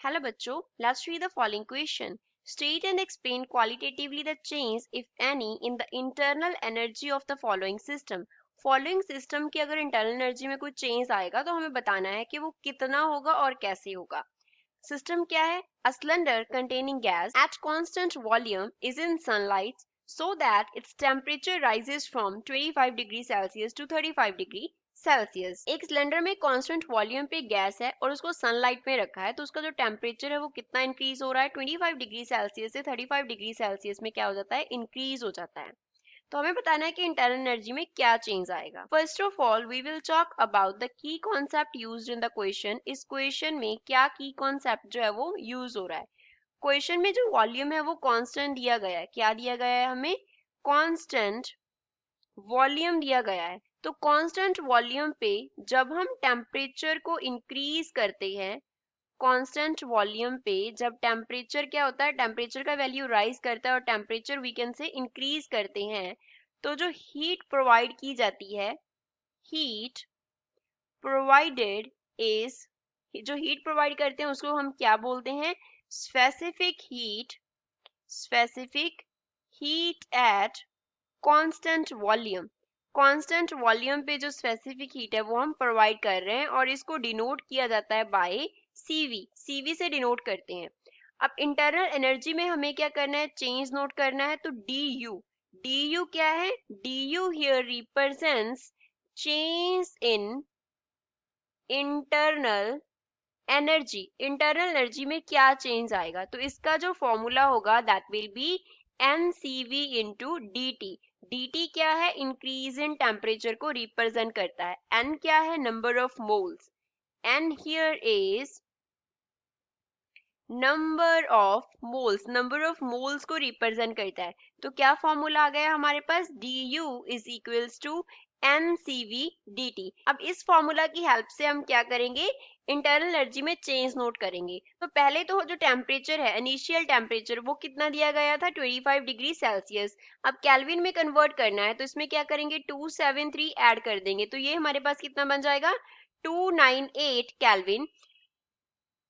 Hello बच्चों, let's read the following question. State and explain qualitatively the change, if any, in the internal energy of the following system. Following system की अगर internal energy में कोई change आएगा तो हमें बताना है कि वो कितना होगा और कैसे होगा. System क्या है? A cylinder containing gas at constant volume is in sunlight so that its temperature rises from 25 degree Celsius to 35 degree Celsius. एक सिलेंडर में कांस्टेंट वॉल्यूम पे गैस है और उसको सनलाइट में रखा है तो उसका जो टेम्परेचर है वो कितना इंक्रीज हो रहा है 25 डिग्री सेल्सियस से 35 डिग्री सेल्सियस में क्या हो जाता है इंक्रीज हो जाता है. तो हमें बताना है कि इंटरनल एनर्जी में क्या चेंज आएगा. First of all we will talk about the key concept used in the question. इस क्वेश्चन में क्या की कॉन्सेप्ट जो है वो यूज हो रहा है. क्वेश्चन में जो वॉल्यूम है वो कांस्टेंट दिया गया है. क्या दिया गया है हमें? कांस्टेंट वॉल्यूम दिया गया है. तो कांस्टेंट वॉल्यूम पे जब हम टेम्परेचर को इंक्रीज करते हैं, कांस्टेंट वॉल्यूम पे जब टेम्परेचर क्या होता है, टेम्परेचर का वैल्यू राइज करता है और temperature we can say increase करते हैं, तो जो हीट प्रोवाइड की जाती है, हीट प्रोवाइडेड इज, जो हीट प्रोवाइड करते हैं उसको हम क्या बोलते हैं? Specific heat at constant volume. Constant volume पे जो स्पेसिफिक हीट है वो हम प्रोवाइड कर रहे हैं और इसको डिनोट किया जाता है बाय सीवी से डिनोट करते हैं. अब इंटरनल एनर्जी में हमें क्या करना है? चेंज नोट करना है. तो डी यू क्या है? D U here represents change in internal energy. Internal energy में क्या चेंज आएगा? तो इसका जो फॉर्मूला होगा that will be NCV into dt. dt क्या है? इंक्रीज इन टेम्परेचर को रिप्रेजेंट करता है. n क्या है? Number of moles. n here is number of moles को रिप्रेजेंट करता है. तो क्या फॉर्मूला आ गया हमारे पास? du is equals to NCV dt. अब इस फॉर्मूला की हेल्प से हम क्या करेंगे? इंटरनल एनर्जी में चेंज नोट करेंगे. तो पहले तो जो टेम्परेचर है, इनिशियल टेम्परेचर, वो कितना दिया गया था? 25 डिग्री सेल्सियस. अब केल्विन में कन्वर्ट करना है तो इसमें क्या करेंगे? 273 ऐड कर देंगे. तो ये हमारे पास कितना बन जाएगा? 298 केल्विन.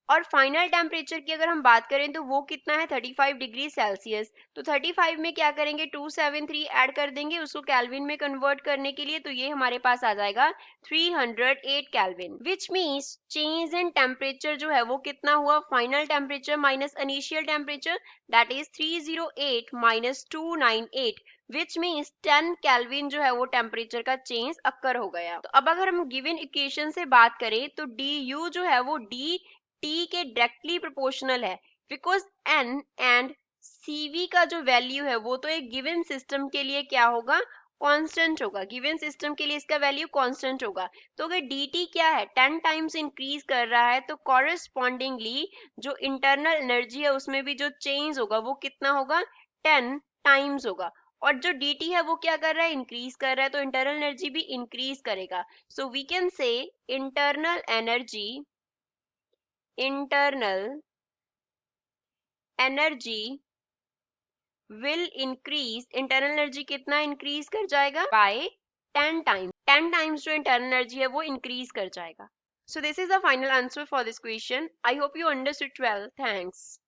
और फाइनल टेम्परेचर की अगर हम बात करें तो वो कितना है? 35 डिग्री सेल्सियस. तो 35 में क्या करेंगे? 273 ऐड कर देंगे उसको केल्विन में कन्वर्ट करने के लिए. तो ये हमारे पास आ जाएगा 308 kelvin, which means change in temperature जो है वो कितना हुआ? Final temperature minus initial temperature, that is 308 minus 298, which means 10 kelvin जो है वो टेम्परेचर का चेंज अक्कर हो गया. तो अब अगर हम गिवन इक्वेशन से बात करें तो डी यू जो है वो डी टी के डायरेक्टली प्रोपोर्शनल है, बिकॉज एन एंड सीवी का जो वैल्यू है वो तो एक गिवन सिस्टम के लिए क्या होगा? कांस्टेंट होगा. गिवन सिस्टम के लिए इसका वैल्यू कांस्टेंट होगा. तो अगर dt क्या है? 10 टाइम्स इंक्रीज कर रहा है तो कॉरेस्पॉन्डिंगली जो इंटरनल एनर्जी है उसमें भी जो चेंज होगा वो कितना होगा? 10 टाइम्स होगा. और जो dt है वो क्या कर रहा है? इंक्रीज कर रहा है. तो इंटरनल एनर्जी भी इंक्रीज करेगा. So we can say internal energy will increase. Internal energy कितना इंक्रीज कर जाएगा? By 10 times. 10 टाइम्स जो इंटरनल एनर्जी है वो इंक्रीज कर जाएगा. So this is the final answer for this question. I hope you understood well. Thanks.